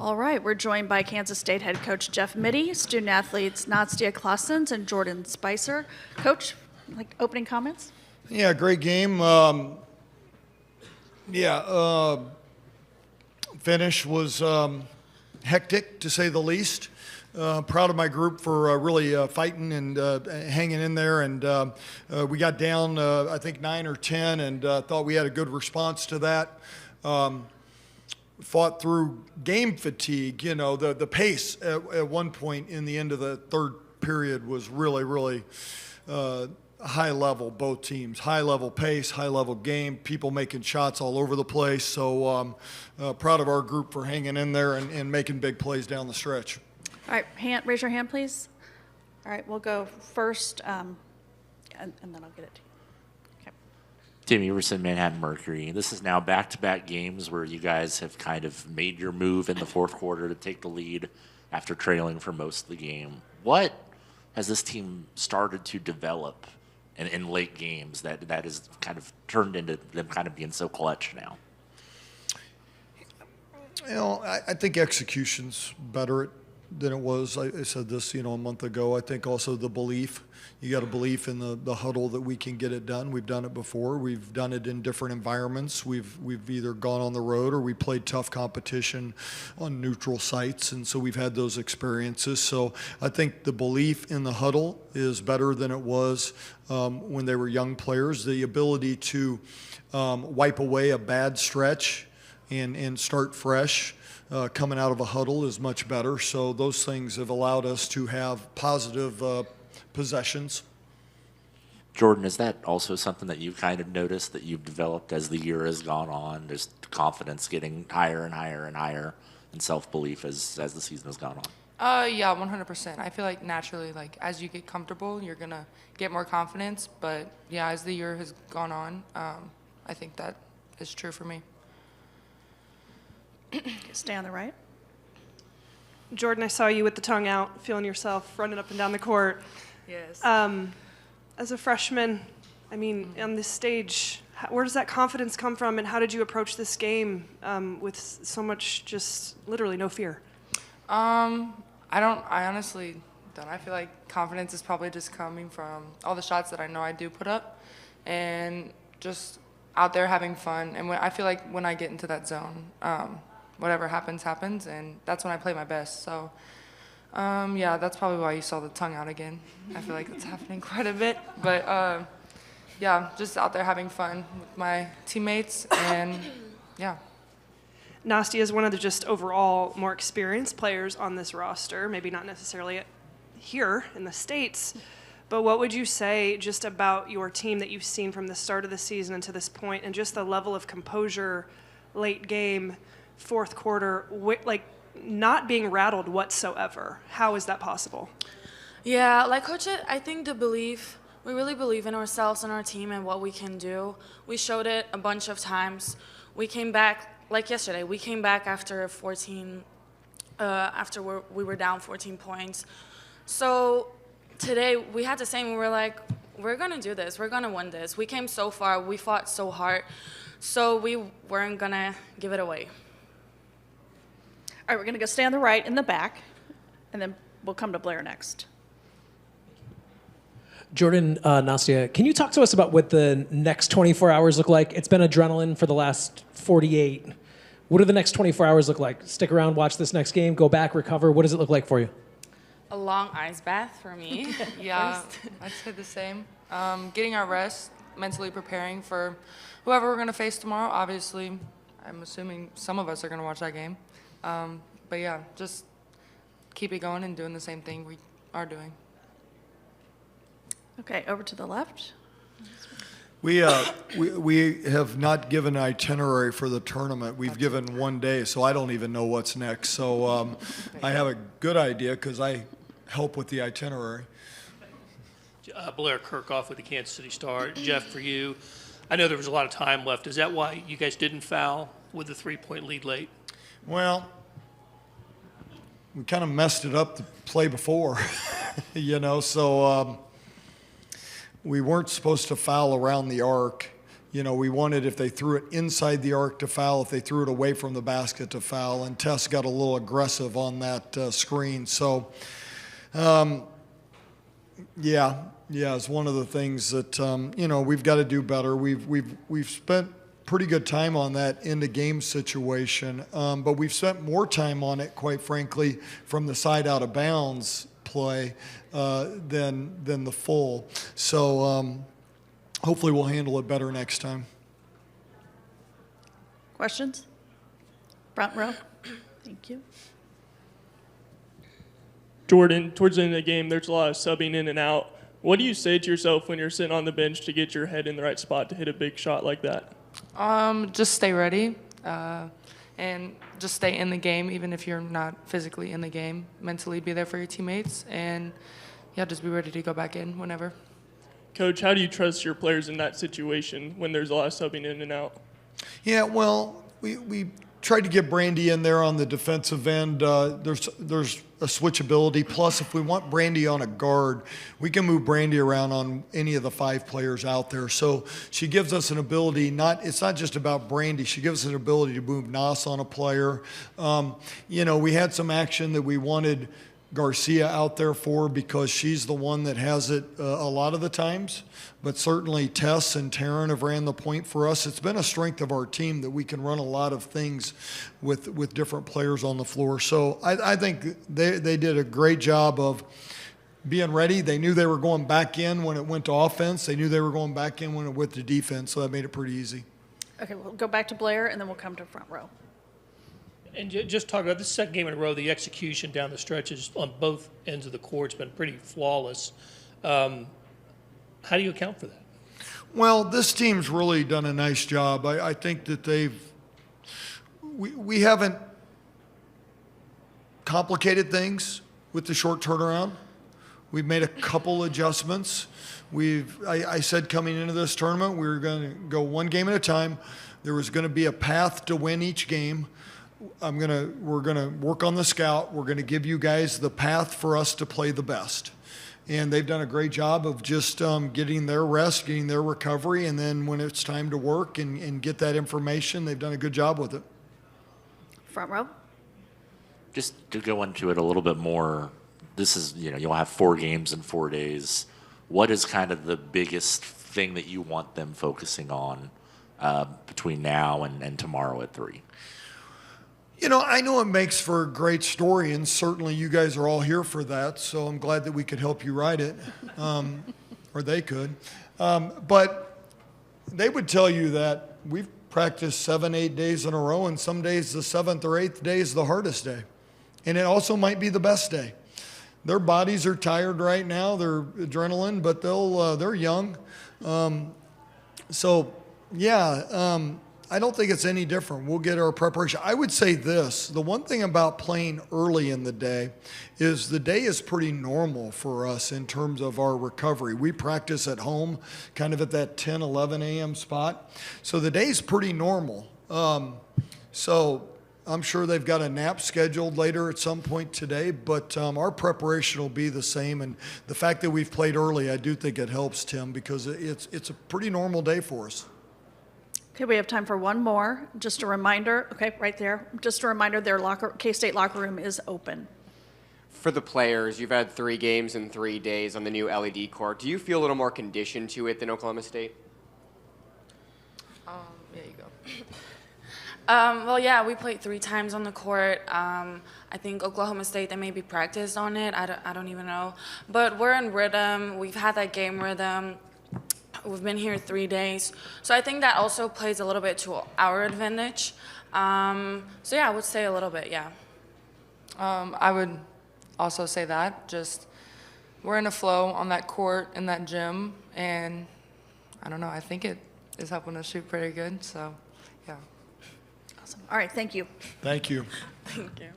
All right, we're joined by Kansas State head coach Jeff Mittie, student athletes Nastia Claessens and Jordan Spicer. Coach, like opening comments? Yeah, great game. Finish was hectic, to say the least. Proud of my group for really fighting and hanging in there. And we got down, I think, 9 or 10, and thought we had a good response to that. Fought through game fatigue. You know, the pace at one point in the end of the third period was really high level, both teams. High level pace, high level game, people making shots all over the place. So proud of our group for hanging in there and making big plays down the stretch. All right, raise your hand, please. All right, we'll go first, and then I'll get it to you. Okay. Tim Everson, Manhattan Mercury. This is now back-to-back games where you guys have kind of made your move in the fourth quarter to take the lead after trailing for most of the game. What has this team started to develop in late games that has kind of turned into them kind of being so clutch now? You know, I think execution's better than it was. I said this, a month ago. I think also the belief. You got a belief in the huddle that we can get it done. We've done it before. We've done it in different environments. We've either gone on the road or we played tough competition on neutral sites, and so we've had those experiences. So I think the belief in the huddle is better than it was when they were young players. The ability to wipe away a bad stretch and start fresh coming out of a huddle is much better. So those things have allowed us to have positive possessions. Jordan, is that also something that you've kind of noticed that you've developed as the year has gone on? Just confidence getting higher and higher and higher, and self-belief as the season has gone on? Yeah, 100%. I feel like naturally, like as you get comfortable, you're gonna get more confidence. But yeah, as the year has gone on, I think that is true for me. Stay on the right. Jordan, I saw you with the tongue out, feeling yourself running up and down the court. Yes. As a freshman, I mean, on this stage, where does that confidence come from, and how did you approach this game with so much, just literally no fear? I honestly don't. I feel like confidence is probably just coming from all the shots that I know I do put up, and just out there having fun. And I feel like when I get into that zone, whatever happens, happens, and that's when I play my best. So, yeah, that's probably why you saw the tongue out again. I feel like that's happening quite a bit. But, yeah, just out there having fun with my teammates, and, yeah. Nastia is one of the just overall more experienced players on this roster, maybe not necessarily here in the States, but what would you say just about your team that you've seen from the start of the season and to this point, and just the level of composure, late game, fourth quarter, like not being rattled whatsoever? How is that possible? Yeah, like Coach, I think we really believe in ourselves and our team and what we can do. We showed it a bunch of times. We came back, like yesterday, we came back after we were down 14 points. So today we had the same. We were like, we're going to do this. We're going to win this. We came so far. We fought so hard. So we weren't going to give it away. All right, we're going to go stay on the right in the back, and then we'll come to Blair next. Jordan, Nastia, can you talk to us about what the next 24 hours look like? It's been adrenaline for the last 48. What do the next 24 hours look like? Stick around, watch this next game, go back, recover. What does it look like for you? A long ice bath for me. Yeah, I'd say the same. Getting our rest, mentally preparing for whoever we're going to face tomorrow. Obviously, I'm assuming some of us are going to watch that game. But yeah, just keep it going and doing the same thing we are doing. Okay, over to the left. We have not given an itinerary for the tournament. We've given one day, so I don't even know what's next. So I have a good idea because I help with the itinerary. Blair Kirkhoff with the Kansas City Star. Jeff, for you, I know there was a lot of time left. Is that why you guys didn't foul with the 3-point lead late? Well, we kind of messed it up the play before, so we weren't supposed to foul around the arc, You know, we wanted if they threw it inside the arc to foul, if they threw it away from the basket to foul, and Tess got a little aggressive on that screen. So, yeah, it's one of the things that you know, we've got to do better. We've spent pretty good time on that in the game situation, but we've spent more time on it, quite frankly, from the side out of bounds play than the full. So hopefully we'll handle it better next time. Questions? Front row. Thank you. Jordan, towards the end of the game, there's a lot of subbing in and out. What do you say to yourself when you're sitting on the bench to get your head in the right spot to hit a big shot like that? Just stay ready and just stay in the game, even if you're not physically in the game. Mentally be there for your teammates, and yeah, just be ready to go back in whenever. Coach, how do you trust your players in that situation when there's a lot of subbing in and out? Yeah, well, we tried to get Brandy in there on the defensive end. There's a switchability. Plus, if we want Brandy on a guard, we can move Brandy around on any of the 5 players out there. So she gives us an ability. It's not just about Brandy. She gives us an ability to move Nas on a player. You know, we had some action that we wanted Garcia out there for because she's the one that has it a lot of the times. But certainly Tess and Taryn have ran the point for us. It's been a strength of our team that we can run a lot of things with different players on the floor. So I think they did a great job of being ready. They knew they were going back in when it went to offense. They knew they were going back in when it went to defense. So that made it pretty easy. Okay, we'll go back to Blair, and then we'll come to front row. And just talk about the second game in a row, the execution down the stretches on both ends of the court has been pretty flawless. How do you account for that? Well, this team's really done a nice job. I think that we haven't complicated things with the short turnaround. We've made a couple adjustments. I said coming into this tournament, we were going to go one game at a time. There was going to be a path to win each game. We're gonna work on the scout. We're gonna give you guys the path for us to play the best. And they've done a great job of just getting their rest, getting their recovery, and then when it's time to work and get that information, they've done a good job with it. Front row. Just to go into it a little bit more, this is, you know, you'll have 4 games in 4 days. What is kind of the biggest thing that you want them focusing on between now and tomorrow at 3? You know, I know it makes for a great story, and certainly you guys are all here for that, so I'm glad that we could help you write it, or they could. But they would tell you that we've practiced 7, 8 days in a row, and some days the 7th or 8th day is the hardest day. And it also might be the best day. Their bodies are tired right now, they're adrenaline, but they're young. I don't think it's any different. We'll get our preparation. I would say this, the one thing about playing early in the day is the day is pretty normal for us in terms of our recovery. We practice at home, kind of at that 10, 11 a.m. spot. So the day's pretty normal. So I'm sure they've got a nap scheduled later at some point today, but our preparation will be the same. And the fact that we've played early, I do think it helps, Tim, because it's a pretty normal day for us. Okay, we have time for one more. Just a reminder, okay, right there. Just a reminder, their K-State locker room is open. For the players, you've had 3 games in 3 days on the new LED court. Do you feel a little more conditioned to it than Oklahoma State? There you go. Well, yeah, we played 3 times on the court. I think Oklahoma State, they maybe practiced on it. I don't even know. But we're in rhythm. We've had that game rhythm. We've been here 3 days. So I think that also plays a little bit to our advantage. So yeah, I would say a little bit, yeah. I would also say that. Just we're in a flow on that court in that gym, and I don't know, I think it is helping us shoot pretty good. So yeah. Awesome. All right, thank you. Thank you. Thank you.